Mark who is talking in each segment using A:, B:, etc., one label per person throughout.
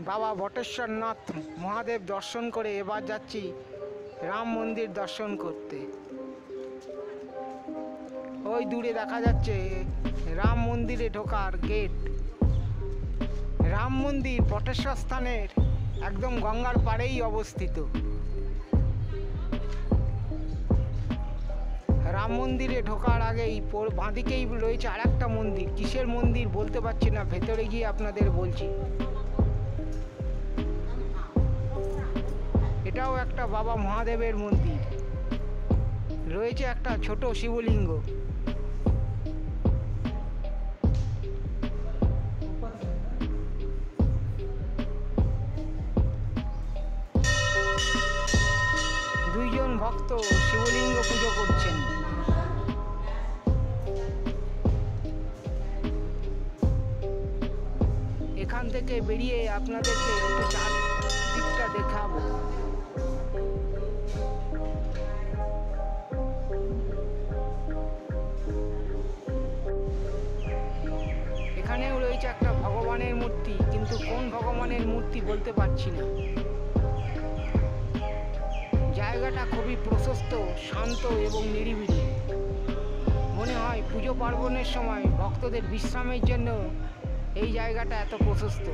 A: বাবা বটেশ্বরনাথ মহাদেব দর্শন করে এবার যাচ্ছি রাম মন্দির দর্শন করতে। ওই দূরে দেখা যাচ্ছে রাম মন্দিরে ঢোকার গেট। রাম মন্দির বটেশ্বর স্থানের একদম গঙ্গার পাড়েই অবস্থিত। রাম মন্দিরে ঢোকার আগেই বাঁদিকেই রয়েছে আর একটা মন্দির। কিসের মন্দির বলতে পারছি না, ভেতরে গিয়ে আপনাদের বলছি। এটাও একটা বাবা মহাদেবের মন্দির। রয়েছে একটা ছোট শিবলিঙ্গ। দুইজন ভক্ত শিবলিঙ্গ পুজো করছেন। এখান থেকে বেরিয়ে আপনাদেরকে একটু চারদিকটা দেখাবো। এখানেও রয়েছে একটা ভগবানের মূর্তি, কিন্তু কোন ভগবানের মূর্তি বলতে পারছি না। জায়গাটা খুবই প্রশস্ত, শান্ত এবং নিরিবিলি। মনে হয় পুজো পার্বণের সময় ভক্তদের বিশ্রামের জন্য এই জায়গাটা এত প্রশস্ত।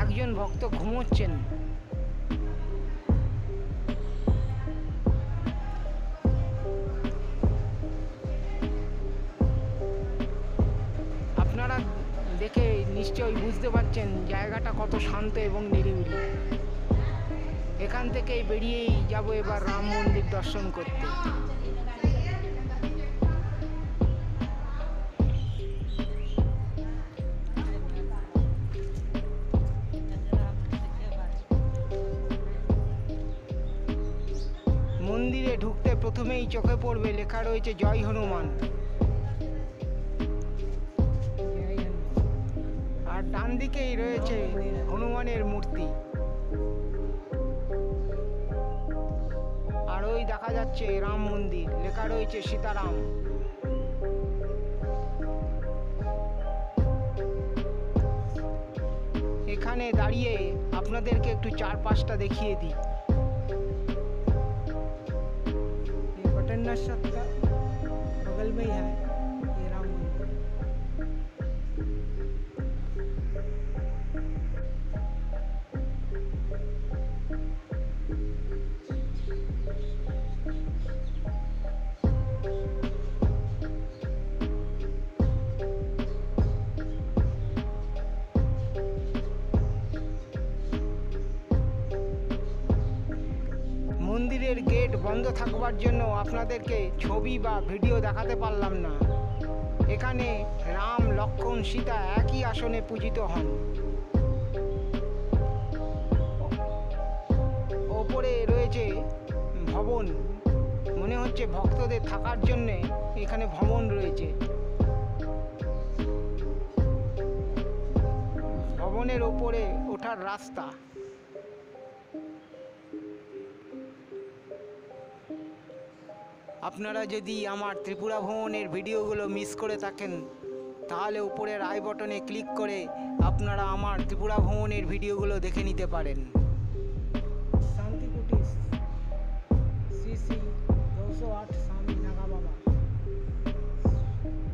A: একজন ভক্ত ঘুমোচ্ছেন। আপনারা দেখে নিশ্চয়ই বুঝতে পারছেন জায়গাটা কত শান্ত এবং নিরিবিলি। এখান থেকেই বেরিয়েই যাব এবার রাম মন্দির দর্শন করতে। মন্দিরে ঢুকতে প্রথমেই চোখে পড়বে লেখা রয়েছে জয় হনুমান। আর ডান দিকেই রয়েছে হনুমানের মূর্তি। আর ওই দেখা যাচ্ছে রাম মন্দির, লেখা রয়েছে সীতারাম। এখানে দাঁড়িয়ে আপনাদেরকে একটু চারপাশটা দেখিয়ে দিই। बगल में ही है ये राम मंदिर। মন্দিরের গেট বন্ধ থাকবার জন্য আপনাদেরকে ছবি বা ভিডিও দেখাতে পারলাম না। এখানে রাম, লক্ষ্মণ, সীতা একই আসনে পূজিত হন। ওপরে রয়েছে ভবন, মনে হচ্ছে ভক্তদের থাকার জন্যে এখানে ভবন রয়েছে। ভবনের ওপরে ওঠার রাস্তা। আপনারা যদি আমার ত্রিপুরা ভ্রমণের ভিডিওগুলো মিস করে থাকেন তাহলে উপরের আই বটনে ক্লিক করে আপনারা আমার ত্রিপুরা ভ্রমণের ভিডিওগুলো দেখে নিতে পারেন। শান্তি কুটির শ্রী শ্রী 208 স্বামী নাগা বাবা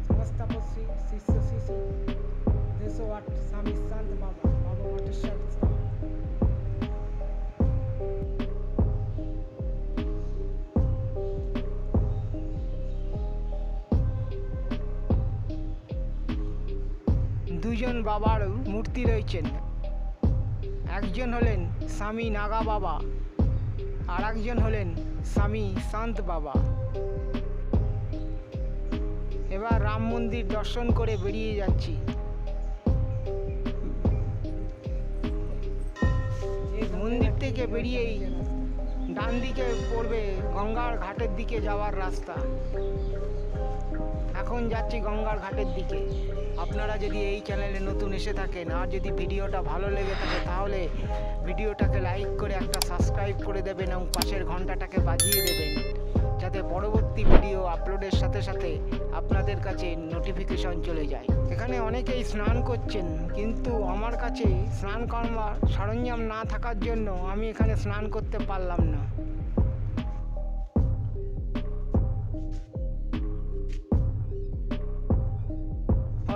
A: সংস্থাপক শ্রী শিষ্য শ্রী শ্রী 208 স্বামী শান্ত বাবা বাবা বটেশ্বর। দুজন বাবার মূর্তি রয়েছেন। একজন হলেন স্বামী নাগা বাবা আর একজন হলেন স্বামী শান্ত বাবা। এবার রাম মন্দির দর্শন করে বেরিয়ে যাচ্ছি। এই মন্দির থেকে বেরিয়েই ডান দিকে পড়বে গঙ্গার ঘাটের দিকে যাওয়ার রাস্তা। এখন যাচ্ছি গঙ্গার ঘাটের দিকে। আপনারা যদি এই চ্যানেলে নতুন এসে থাকেন আর যদি ভিডিওটা ভালো লেগে থাকে তাহলে ভিডিওটাকে লাইক করে একটা সাবস্ক্রাইব করে দেবেন এবং পাশের ঘন্টাটাকে বাজিয়ে দেবেন, যাতে যাতে পরবর্তী ভিডিও আপলোডের সাথে সাথে আপনাদের কাছে নোটিফিকেশন চলে যায়। এখানে অনেকেই স্নান করছেন, কিন্তু আমার কাছে স্নান করবার সরঞ্জাম না থাকার জন্য আমি এখানে স্নান করতে পারলাম না।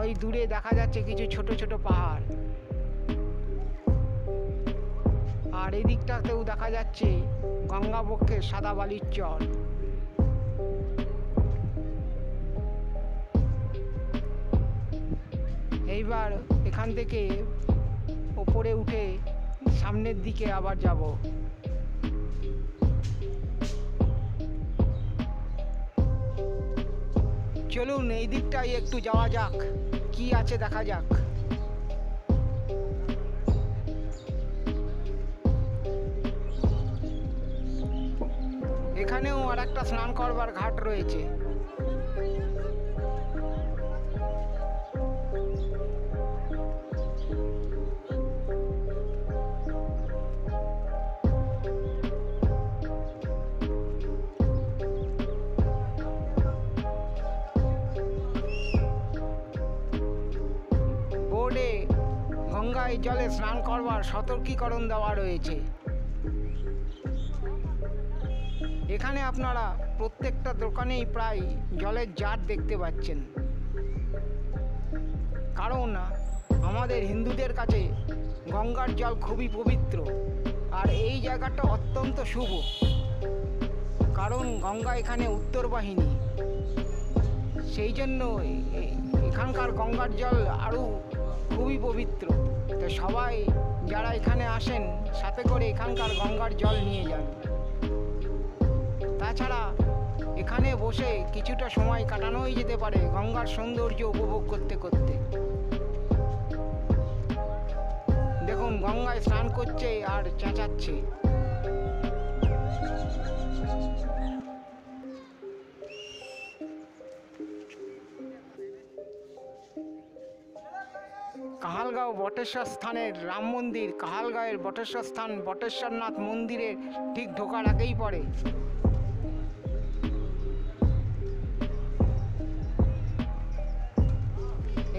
A: ওই দূরে দেখা যাচ্ছে কিছু ছোট ছোট পাহাড়, আর এই দিকটাতেও দেখা যাচ্ছে গঙ্গাবক্ষের সাদা বালির চর। এইবার এখান থেকে ওপরে উঠে সামনের দিকে আবার যাব। চলুন এই দিকটাই একটু যাওয়া যাক, কি আছে দেখা যাক। এখানেও আর একটা স্নান করবার ঘাট রয়েছে। বোর্ডে গঙ্গায় জলে স্নান করবার সতর্কীকরণ দেওয়া রয়েছে। এখানে আপনারা প্রত্যেকটা দোকানেই প্রায় জলের জার দেখতে পাচ্ছেন, কারণ আমাদের হিন্দুদের কাছে গঙ্গার জল খুবই পবিত্র। আর এই জায়গাটা অত্যন্ত শুভ, কারণ গঙ্গা এখানে উত্তর বাহিনী, সেই জন্য এখানকার গঙ্গার জল আরও খুবই পবিত্র। তো সবাই যারা এখানে আসেন সাথে করে এখানকার গঙ্গার জল নিয়ে যান। তাছাড়া এখানে বসে কিছুটা সময় কাটানোই যেতে পারে গঙ্গার সৌন্দর্য উপভোগ করতে করতে। দেখুন গঙ্গায় স্নান করছে আর চেঁচাচ্ছে। কাহালগাঁও বটেশ্বর স্থানের রাম মন্দির কাহালগাঁওয়ের বটেশ্বর স্থান বটেশ্বরনাথ মন্দিরের ঠিক ঢোকার আগেই পড়ে।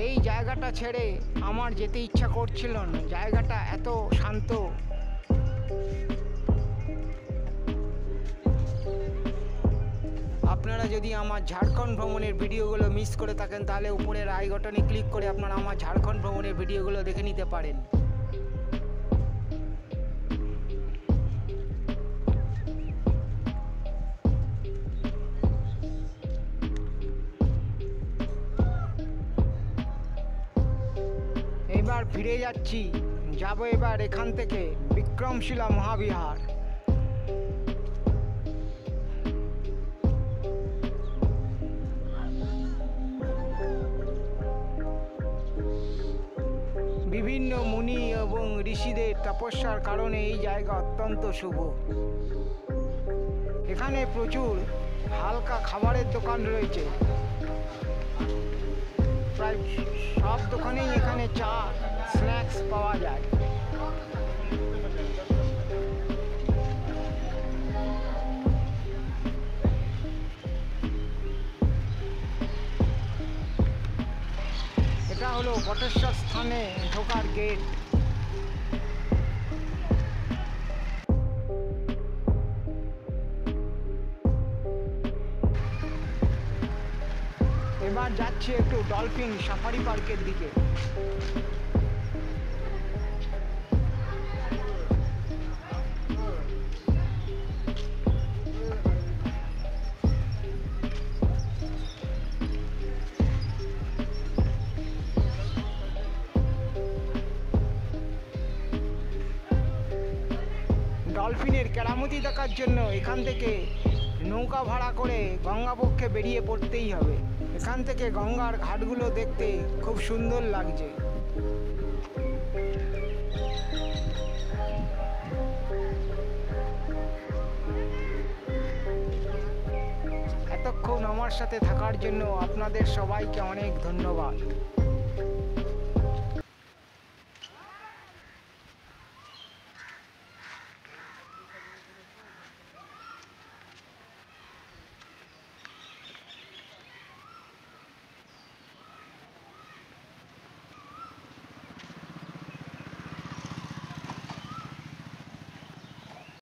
A: এই জায়গাটা ছেড়ে আমার যেতে ইচ্ছা করছিল না, জায়গাটা এত শান্ত। আপনারা যদি আমার ঝাড়খণ্ড ভ্রমণের ভিডিওগুলো মিস করে থাকেন তাহলে উপরের আই বাটনে ক্লিক করে আপনারা আমার ঝাড়খণ্ড ভ্রমণের ভিডিওগুলো দেখে নিতে পারেন। এবার ফিরে যাচ্ছি, যাব এবার এখান থেকে বিক্রমশিলা মহাবিহার। বিভিন্ন মুনি এবং ঋষিদের তপস্যার কারণে এই জায়গা অত্যন্ত শুভ। এখানে প্রচুর হালকা খাবারের দোকান রয়েছে, প্রায় সব দোকানেই এখানে চা স্ন্যাক্স পাওয়া যায়। এটা হলো বটেশ্বর স্থানে ঢোকার গেট। এবার যাচ্ছি একটু ডলফিন সাফারি পার্কের দিকে। ডলফিনের কেরামতি দেখার জন্য এখান থেকে নৌকা ভাড়া করে গঙ্গাবক্ষে বেরিয়ে পড়তেই হবে। এখান থেকে গঙ্গার ঘাটগুলো দেখতে খুব সুন্দর লাগছে। এতক্ষণ আমার সাথে থাকার জন্য আপনাদের সবাইকে অনেক ধন্যবাদ।